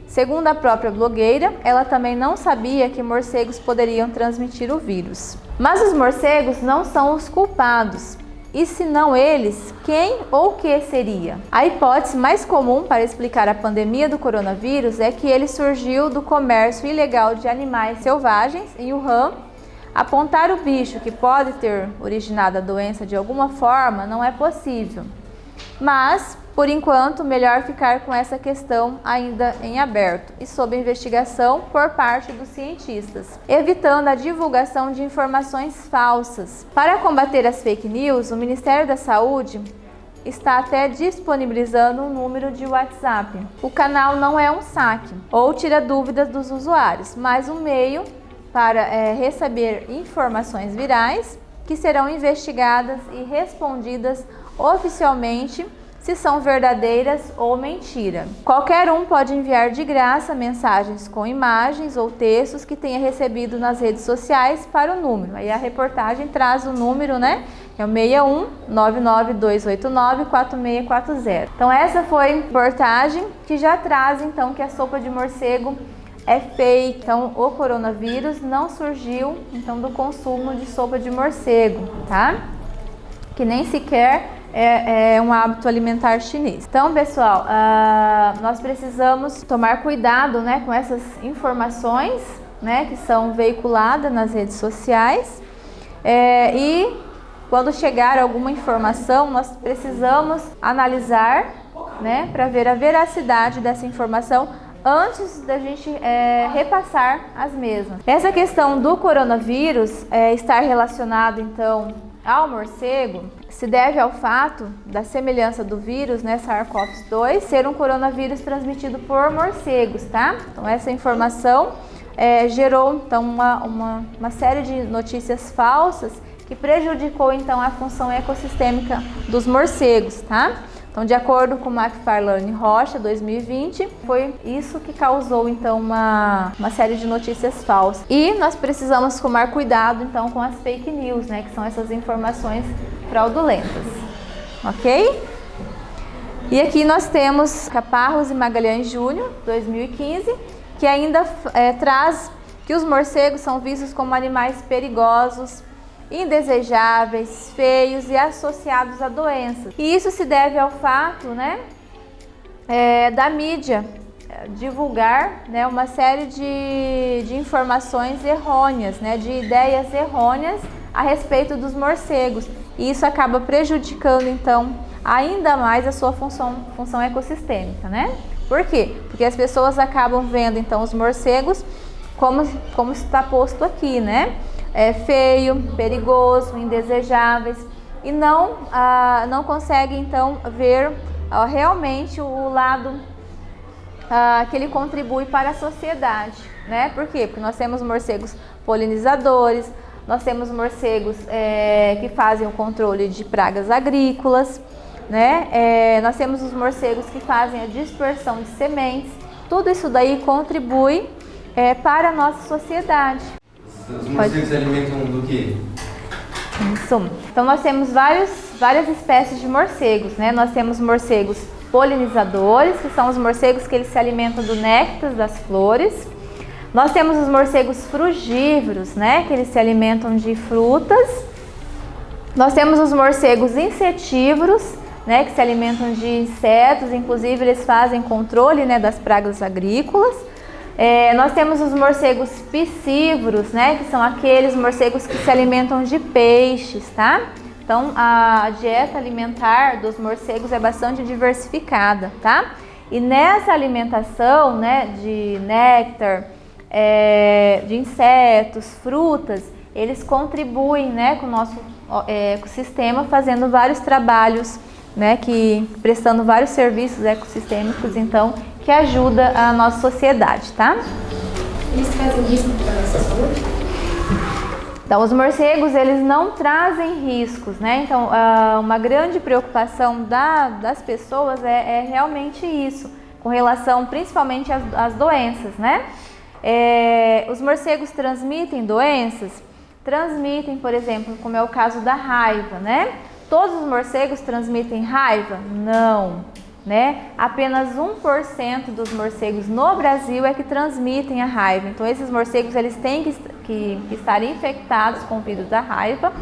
Segundo a própria blogueira, ela também não sabia que morcegos poderiam transmitir o vírus. Mas os morcegos não são os culpados. E se não eles, quem ou que seria? A hipótese mais comum para explicar a pandemia do coronavírus é que ele surgiu do comércio ilegal de animais selvagens em Wuhan. Apontar o bicho que pode ter originado a doença de alguma forma não é possível. Mas, por enquanto, melhor ficar com essa questão ainda em aberto e sob investigação por parte dos cientistas, evitando a divulgação de informações falsas. Para combater as fake news, o Ministério da Saúde está até disponibilizando um número de WhatsApp. O canal não é um saque ou tira dúvidas dos usuários, mas um meio para receber informações virais que serão investigadas e respondidas oficialmente se são verdadeiras ou mentira. Qualquer um pode enviar de graça mensagens com imagens ou textos que tenha recebido nas redes sociais para o número. Aí a reportagem traz o número, né? É o 61 99289 4640. Então essa foi a reportagem que já traz então que a sopa de morcego é fake. Então o coronavírus não surgiu então do consumo de sopa de morcego, tá? Que nem sequer é um hábito alimentar chinês. Então, pessoal, nós precisamos tomar cuidado, né, com essas informações, né, que são veiculadas nas redes sociais. E quando chegar alguma informação, nós precisamos analisar, né, para ver a veracidade dessa informação antes da gente repassar as mesmas. Essa questão do coronavírus estar relacionado, então, ao morcego se deve ao fato da semelhança do vírus, né, SARS-CoV-2, ser um coronavírus transmitido por morcegos, tá? Então essa informação gerou então uma série de notícias falsas que prejudicou então a função ecossistêmica dos morcegos, tá? Então, de acordo com McFarlane Rocha, 2020, foi isso que causou então uma série de notícias falsas. E nós precisamos tomar cuidado então com as fake news, né, que são essas informações fraudulentas, ok? E aqui nós temos Caparros e Magalhães Júnior, 2015, que ainda traz que os morcegos são vistos como animais perigosos, indesejáveis, feios e associados a doenças. E isso se deve ao fato, né, da mídia divulgar, né, uma série de informações errôneas, né, de ideias errôneas a respeito dos morcegos. E isso acaba prejudicando, então, ainda mais a sua função ecossistêmica, né? Por quê? Porque as pessoas acabam vendo, então, os morcegos como está posto aqui, né? feio, perigoso, indesejáveis e não consegue então ver realmente o lado que ele contribui para a sociedade, né? Por quê? Porque nós temos morcegos polinizadores, nós temos morcegos que fazem o controle de pragas agrícolas, né? Nós temos os morcegos que fazem a dispersão de sementes. Tudo isso daí contribui para a nossa sociedade.
Os morcegos se alimentam do quê?
Isso. Então nós temos várias espécies de morcegos, né? Nós temos morcegos polinizadores, que são os morcegos que eles se alimentam do néctar das flores. Nós temos os morcegos frugívoros, né? Que eles se alimentam de frutas. Nós temos os morcegos insetívoros, né? Que se alimentam de insetos, inclusive eles fazem controle, né, das pragas agrícolas. Nós temos os morcegos piscívoros, né? Que são aqueles morcegos que se alimentam de peixes, tá? Então, a dieta alimentar dos morcegos é bastante diversificada, tá? E nessa alimentação, né, de néctar, de insetos, frutas, eles contribuem, né, com o nosso ecossistema, fazendo vários trabalhos, né, prestando vários serviços ecossistêmicos, então, que ajuda a nossa sociedade, tá?
Eles trazem risco para a nossa saúde?
Então, os morcegos, eles não trazem riscos, né? Então, uma grande preocupação das pessoas é realmente isso, com relação principalmente às doenças, né? Os morcegos transmitem doenças? Transmitem, por exemplo, como é o caso da raiva, né? Todos os morcegos transmitem raiva? Não, né? Apenas 1% dos morcegos no Brasil é que transmitem a raiva. Então, esses morcegos, eles têm que estar infectados com o vírus da raiva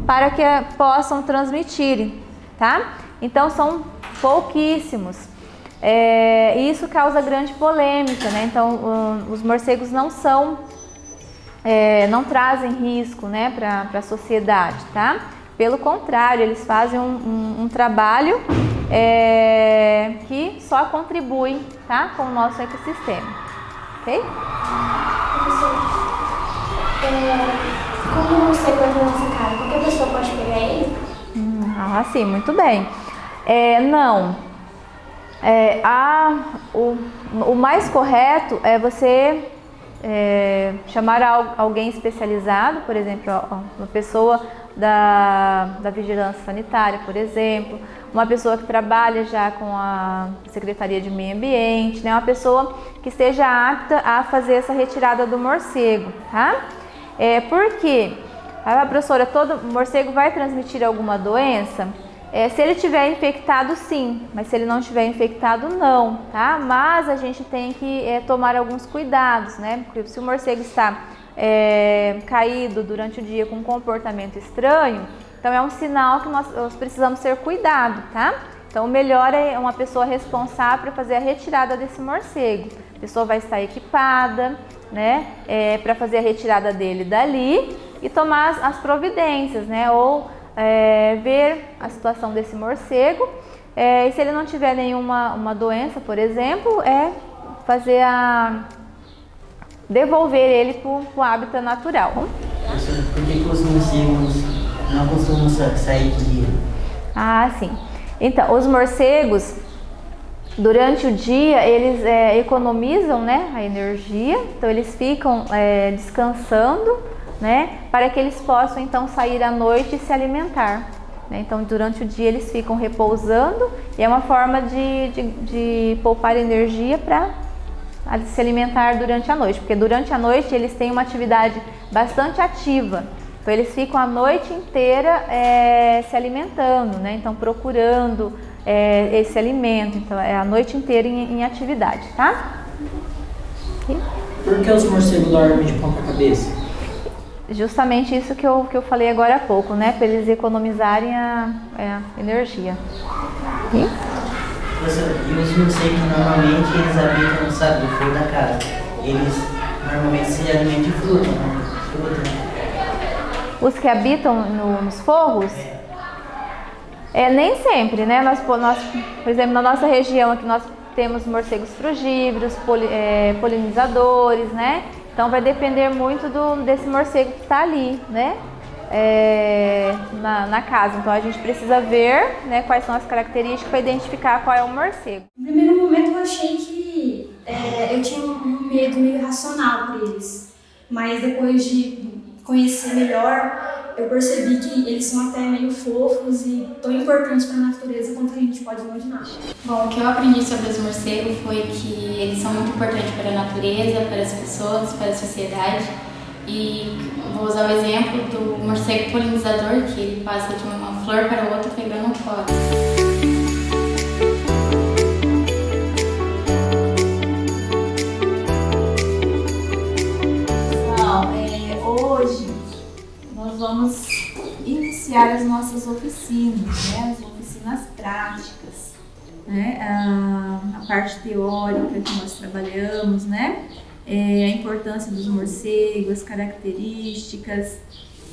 para que possam transmitir, tá? Então, são pouquíssimos. E isso causa grande polêmica, né? Então, os morcegos não trazem risco, né, para a sociedade, tá? Pelo contrário, eles fazem um trabalho que só contribui, tá, com o nosso ecossistema, ok?
Professor, como o morcego entra na nossa casa, qualquer pessoa pode pegar ele?
Sim, muito bem. Não. O mais correto é você chamar alguém especializado, por exemplo, uma pessoa da vigilância sanitária, por exemplo, uma pessoa que trabalha já com a Secretaria de Meio Ambiente, né? Uma pessoa que esteja apta a fazer essa retirada do morcego, tá? Por quê? Professora, todo morcego vai transmitir alguma doença? Se ele estiver infectado, sim, mas se ele não estiver infectado, não, tá? Mas a gente tem que tomar alguns cuidados, né? Porque se o morcego está caído durante o dia com um comportamento estranho, então é um sinal que nós precisamos ter cuidado, tá? Então o melhor é uma pessoa responsável para fazer a retirada desse morcego. A pessoa vai estar equipada, né, para fazer a retirada dele dali e tomar as providências, né? Ou ver a situação desse morcego, e se ele não tiver nenhuma doença, por exemplo, fazer devolver ele para o hábitat natural.
Por que os morcegos não costumam sair de dia?
Sim. Então, os morcegos, durante o dia, eles economizam, né, a energia, então eles ficam descansando, né, para que eles possam então sair à noite e se alimentar, né? Então durante o dia eles ficam repousando e é uma forma de poupar energia para se alimentar durante a noite, porque durante a noite eles têm uma atividade bastante ativa, então eles ficam a noite inteira se alimentando, né? Então procurando esse alimento, então é a noite inteira em atividade, tá? Okay.
Por que os morcegos dormem de ponta cabeça?
Justamente isso que eu falei agora há pouco, né? Para eles economizarem a energia.
E os morcegos normalmente eles habitam, sabe, no fundo da casa. Eles normalmente se alimentam de fruta, né?
Os que habitam nos forros? Nem sempre, né? Nós, por exemplo, na nossa região aqui nós temos morcegos frugívoros, polinizadores, né? Então vai depender muito desse morcego que está ali, né? Na casa. Então a gente precisa ver, né, quais são as características para identificar qual é o morcego.
No primeiro momento eu achei que eu tinha um medo meio irracional por eles, mas depois de conhecer melhor, eu percebi que eles são até meio fofos e tão importantes para a natureza quanto a gente pode imaginar.
Bom, o que eu aprendi sobre os morcegos foi que eles são muito importantes para a natureza, para as pessoas, para a sociedade. E vou usar o exemplo do morcego polinizador, que ele passa de uma flor para outra pegando um pólen.
Hoje nós vamos iniciar as nossas oficinas, né? As oficinas práticas, né? A parte teórica que nós trabalhamos, né? A importância dos morcegos, as características,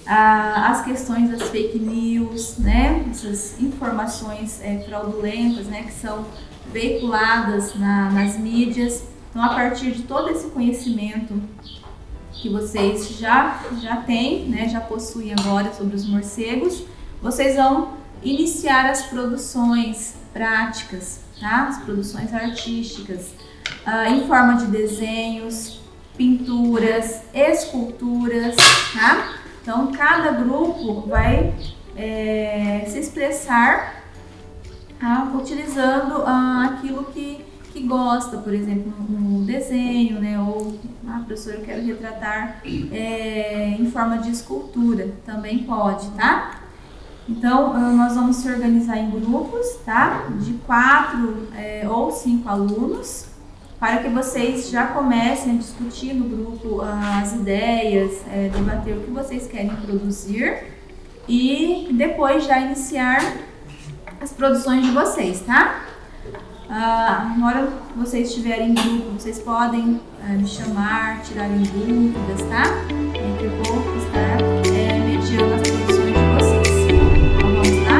as questões das fake news, né? Essas informações fraudulentas, né? Que são veiculadas nas mídias. Então, a partir de todo esse conhecimento que vocês já têm, né? Já possuem agora sobre os morcegos, vocês vão iniciar as produções práticas, tá? As produções artísticas. Em forma de desenhos, pinturas, esculturas, tá? Então, cada grupo vai se expressar utilizando aquilo que gosta, por exemplo, no desenho, né? Ou, professor, eu quero retratar em forma de escultura, também pode, tá? Então, nós vamos se organizar em grupos, tá? De 4 ou 5 alunos, para que vocês já comecem a discutir no grupo as ideias, debater o que vocês querem produzir e depois já iniciar as produções de vocês, tá? Na hora que vocês estiverem em grupo, vocês podem me chamar, tirarem dúvidas, tá? Que eu vou estar mediando as produções de vocês. Então, vamos lá?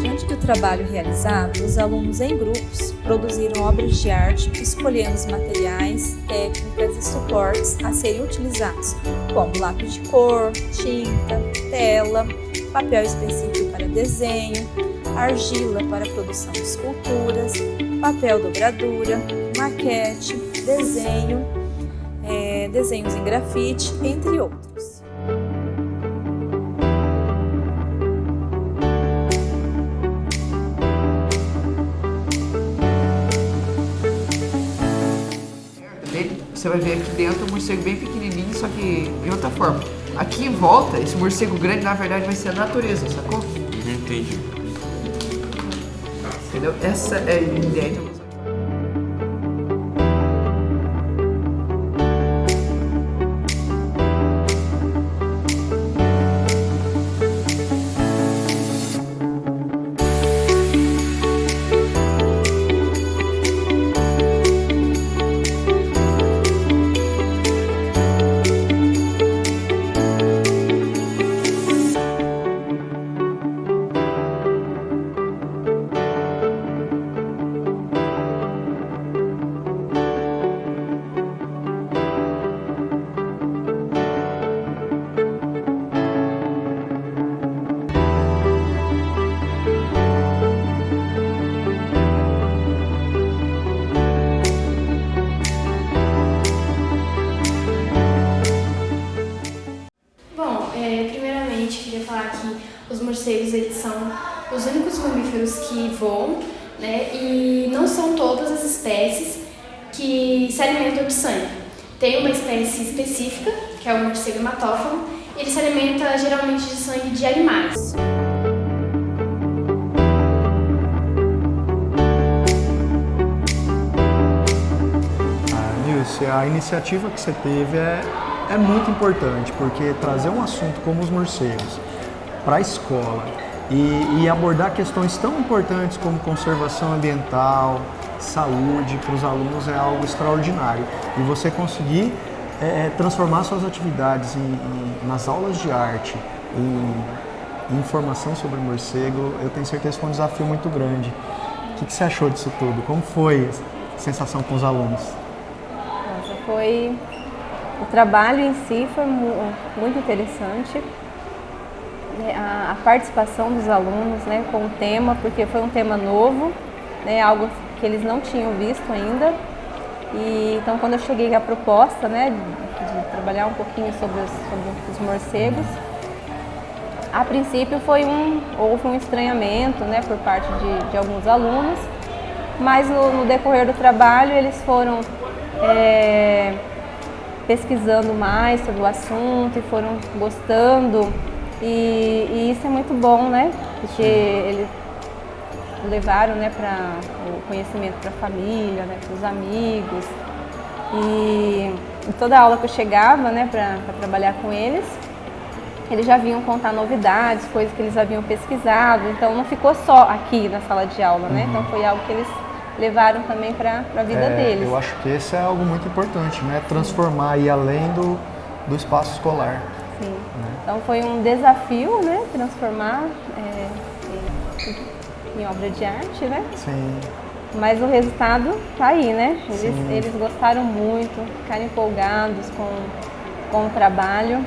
Diante do trabalho realizado, os alunos em grupos produziram obras de arte escolhendo os materiais, técnicas e suportes a serem utilizados, como lápis de cor, tinta, tela, papel específico para desenho, argila para a produção de esculturas, papel dobradura, maquete, desenho, desenhos em grafite, entre outros.
Você vai ver aqui dentro um morcego bem pequenininho, só que de outra forma. Aqui em volta, esse morcego grande, na verdade, vai ser a natureza, sacou?
Entendi.
Entendeu? Essa é a ideia.
Os morcegos, eles são os únicos mamíferos que voam, né? E não são todas as espécies que se alimentam de sangue. Tem uma espécie específica, que é o morcego hematófago, e ele se alimenta geralmente de sangue de animais.
Nilce, a iniciativa que você teve é muito importante, porque trazer um assunto como os morcegos para a escola e abordar questões tão importantes como conservação ambiental, saúde para os alunos é algo extraordinário. E você conseguir transformar suas atividades nas aulas de arte, em informação sobre o morcego, eu tenho certeza que foi um desafio muito grande. O que você achou disso tudo? Como foi a sensação com os alunos?
O trabalho em si foi muito interessante. A participação dos alunos, né, com o tema, porque foi um tema novo, né, algo que eles não tinham visto ainda. E então, quando eu cheguei com a proposta, né, de trabalhar um pouquinho sobre os morcegos, a princípio houve um estranhamento, né, por parte de alguns alunos, mas no decorrer do trabalho eles foram pesquisando mais sobre o assunto e foram gostando, e isso é muito bom, né, porque eles levaram, né, o conhecimento para a família, né, para os amigos, e em toda aula que eu chegava, né, para trabalhar com eles já vinham contar novidades, coisas que eles haviam pesquisado, então não ficou só aqui na sala de aula, né, então foi algo que eles levaram também para a vida deles.
Eu acho que esse é algo muito importante, né, transformar e além do espaço escolar.
Sim,
né?
Então foi um desafio, né, transformar em obra de arte, né?
Sim.
Mas o resultado tá aí, né? Eles gostaram muito, ficaram empolgados com o trabalho.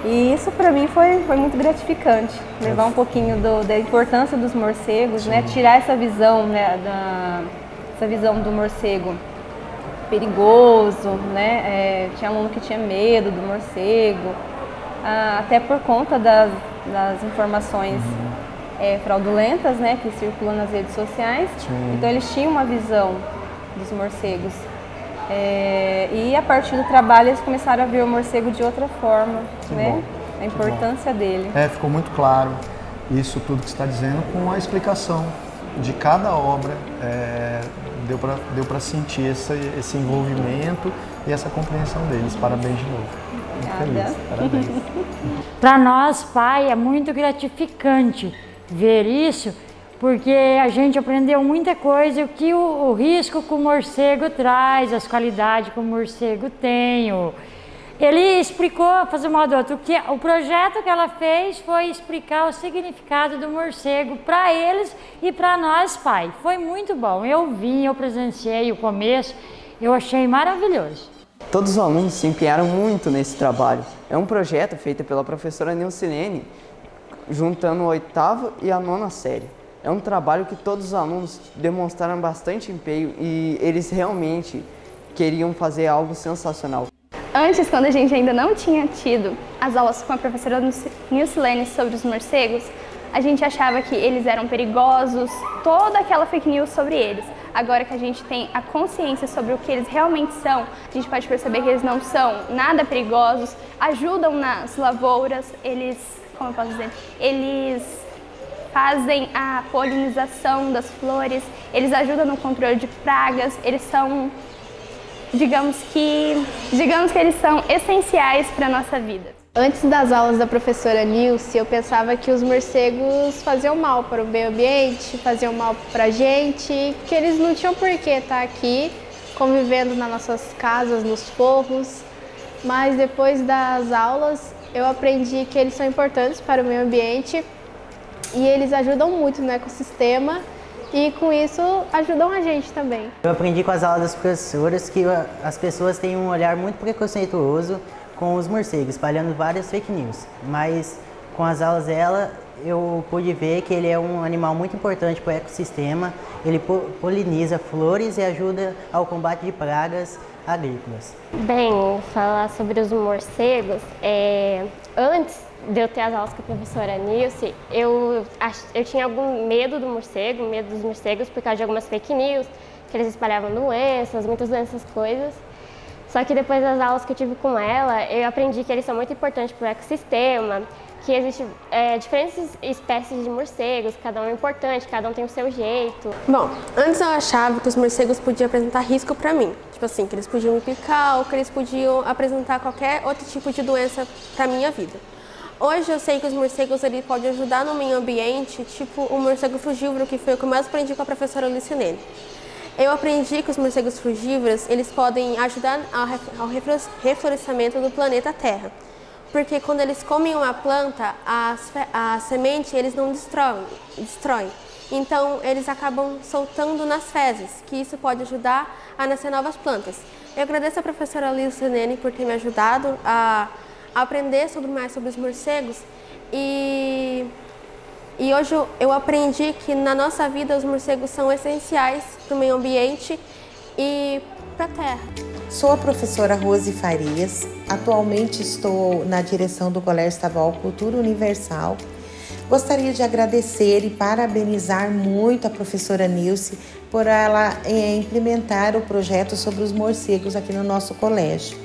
E isso para mim foi muito gratificante, levar um pouquinho da importância dos morcegos, né? Tirar essa visão, né, essa visão do morcego perigoso, né? Tinha aluno que tinha medo do morcego, até por conta das informações fraudulentas, né, que circulam nas redes sociais. Então eles tinham uma visão dos morcegos. E a partir do trabalho eles começaram a ver o morcego de outra forma, né? A importância dele.
Ficou muito claro isso tudo que você está dizendo com a explicação de cada obra. Deu para sentir esse envolvimento e essa compreensão deles. Parabéns de novo. Muito feliz. Parabéns.
Para nós, pai, é muito gratificante ver isso, porque a gente aprendeu muita coisa, o que o risco que o morcego traz, as qualidades que o morcego tem. Ele explicou, fazer um modo outro, que o projeto que ela fez foi explicar o significado do morcego para eles e para nós, pai. Foi muito bom. Eu presenciei o começo, eu achei maravilhoso.
Todos os alunos se empenharam muito nesse trabalho. É um projeto feito pela professora Nilcilene, juntando a 8ª e a 9ª série. É um trabalho que todos os alunos demonstraram bastante empenho e eles realmente queriam fazer algo sensacional.
Antes, quando a gente ainda não tinha tido as aulas com a professora Nilcilene sobre os morcegos, a gente achava que eles eram perigosos, toda aquela fake news sobre eles. Agora que a gente tem a consciência sobre o que eles realmente são, a gente pode perceber que eles não são nada perigosos, ajudam nas lavouras, eles fazem a polinização das flores, eles ajudam no controle de pragas, eles são, digamos que eles são essenciais para a nossa vida.
Antes das aulas da professora Nilce, eu pensava que os morcegos faziam mal para o meio ambiente, faziam mal para a gente, que eles não tinham por que estar aqui convivendo nas nossas casas, nos forros. Mas depois das aulas, eu aprendi que eles são importantes para o meio ambiente e eles ajudam muito no ecossistema e com isso ajudam a gente também.
Eu aprendi com as aulas das professoras que as pessoas têm um olhar muito preconceituoso com os morcegos, espalhando várias fake news, mas com as aulas dela eu pude ver que ele é um animal muito importante para o ecossistema, ele poliniza flores e ajuda ao combate de pragas agrícolas.
Bem, falar sobre os morcegos, antes de eu ter as aulas com a professora Nilce, eu tinha algum medo dos morcegos por causa de algumas fake news, que eles espalhavam doenças, muitas dessas coisas. Só que depois das aulas que eu tive com ela, eu aprendi que eles são muito importantes para o ecossistema, que existem diferentes espécies de morcegos, cada um é importante, cada um tem o seu jeito.
Bom, antes eu achava que os morcegos podiam apresentar risco para mim, tipo assim, que eles podiam me picar ou que eles podiam apresentar qualquer outro tipo de doença para minha vida. Hoje eu sei que os morcegos podem ajudar no meio ambiente, tipo o morcego frugívoro, que foi o que eu mais aprendi com a professora Nilcilene. Eu aprendi que os morcegos frugívoros eles podem ajudar ao reflorescimento do planeta Terra, porque quando eles comem uma planta, a semente eles não destroem. então eles acabam soltando nas fezes, que isso pode ajudar a nascer novas plantas. Eu agradeço a professora Luciene por ter me ajudado a aprender mais sobre os morcegos e hoje eu aprendi que na nossa vida os morcegos são essenciais para o meio ambiente e para a terra.
Sou a professora Rose Farias, atualmente estou na direção do Colégio Estadual Cultura Universal. Gostaria de agradecer e parabenizar muito a professora Nilce por ela implementar o projeto sobre os morcegos aqui no nosso colégio.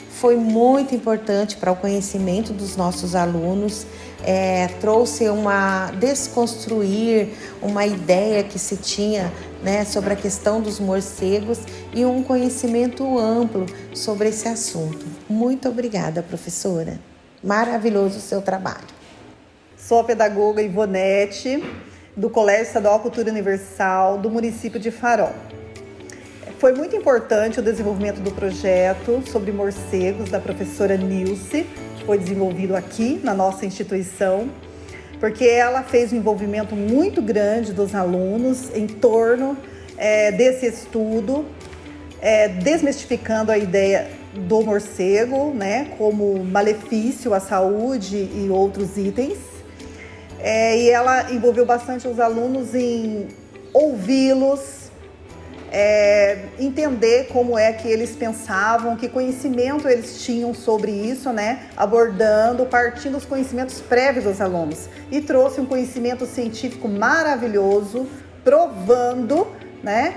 Foi muito importante para o conhecimento dos nossos alunos, trouxe desconstruir uma ideia que se tinha, né, sobre a questão dos morcegos e um conhecimento amplo sobre esse assunto. Muito obrigada, professora. Maravilhoso o seu trabalho.
Sou a pedagoga Ivonete, do Colégio Estadual Cultura Universal, do município de Farol. Foi muito importante o desenvolvimento do projeto sobre morcegos da professora Nilce, que foi desenvolvido aqui na nossa instituição, porque ela fez um envolvimento muito grande dos alunos em torno desse estudo, desmistificando a ideia do morcego, né, como malefício à saúde e outros itens. E ela envolveu bastante os alunos em ouvi-los, entender como é que eles pensavam, que conhecimento eles tinham sobre isso, né? Partindo dos conhecimentos prévios dos alunos. E trouxe um conhecimento científico maravilhoso, provando, né,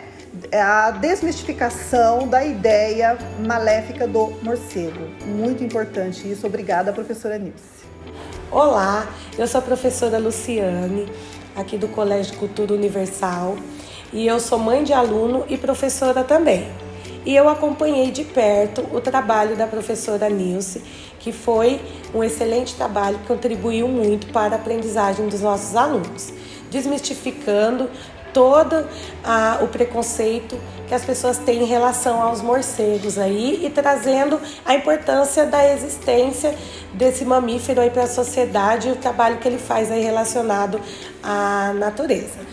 a desmistificação da ideia maléfica do morcego. Muito importante isso. Obrigada, professora Nilce.
Olá, eu sou a professora Luciane, aqui do Colégio Cultura Universal. E eu sou mãe de aluno e professora também. E eu acompanhei de perto o trabalho da professora Nilce, que foi um excelente trabalho que contribuiu muito para a aprendizagem dos nossos alunos, desmistificando todo o preconceito que as pessoas têm em relação aos morcegos aí e trazendo a importância da existência desse mamífero aí para a sociedade e o trabalho que ele faz aí relacionado à natureza.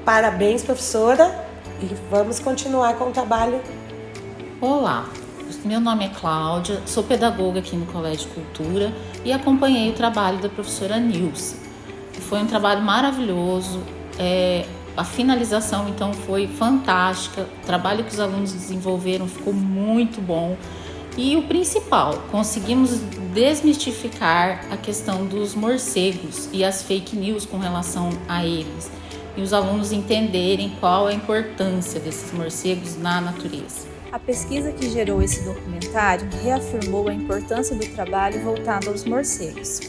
Parabéns, professora, e vamos continuar com o trabalho.
Olá, meu nome é Cláudia, sou pedagoga aqui no Colégio Cultura e acompanhei o trabalho da professora Nilce. Foi um trabalho maravilhoso, a finalização então foi fantástica, o trabalho que os alunos desenvolveram ficou muito bom. E o principal, conseguimos desmistificar a questão dos morcegos e as fake news com relação a eles. E os alunos entenderem qual a importância desses morcegos na natureza.
A pesquisa que gerou esse documentário reafirmou a importância do trabalho voltado aos morcegos,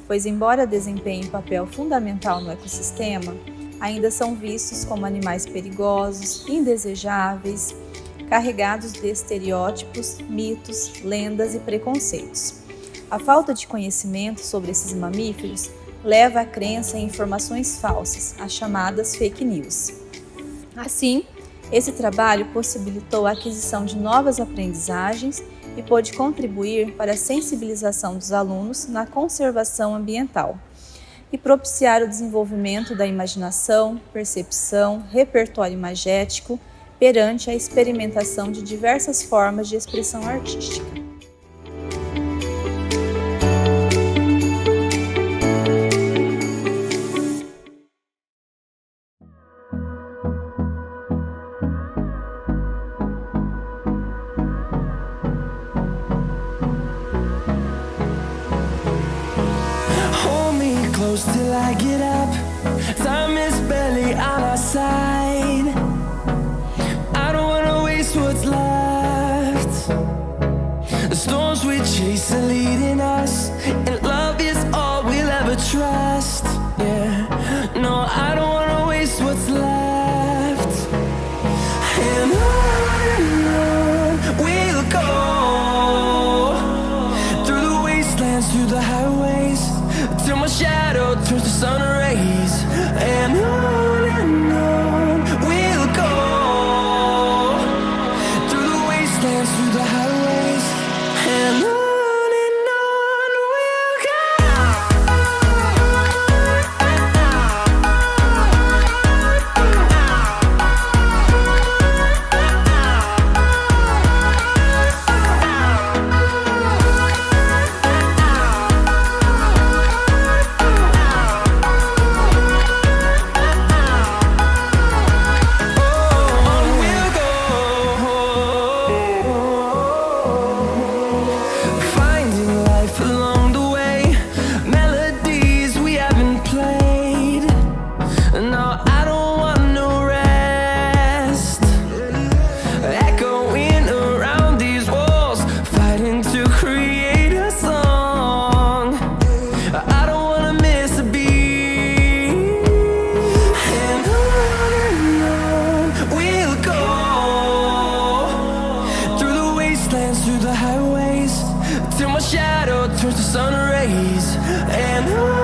pois embora desempenhem um papel fundamental no ecossistema, ainda são vistos como animais perigosos, indesejáveis, carregados de estereótipos, mitos, lendas e preconceitos. A falta de conhecimento sobre esses mamíferos leva à crença em informações falsas, as chamadas fake news. Assim, esse trabalho possibilitou a aquisição de novas aprendizagens e pôde contribuir para a sensibilização dos alunos na conservação ambiental e propiciar o desenvolvimento da imaginação, percepção, repertório imagético perante a experimentação de diversas formas de expressão artística.
Till I get up, time is barely on our side. I don't wanna waste what's left. The storms we chase are leading us, and love is all we'll ever trust. Yeah, no, I don't wanna waste what's left. And on we'll go, through the wastelands, through the highways, till my shadow turns to sun rays. And on we'll go, through the wastelands, through the highways. And on turns to sun rays, and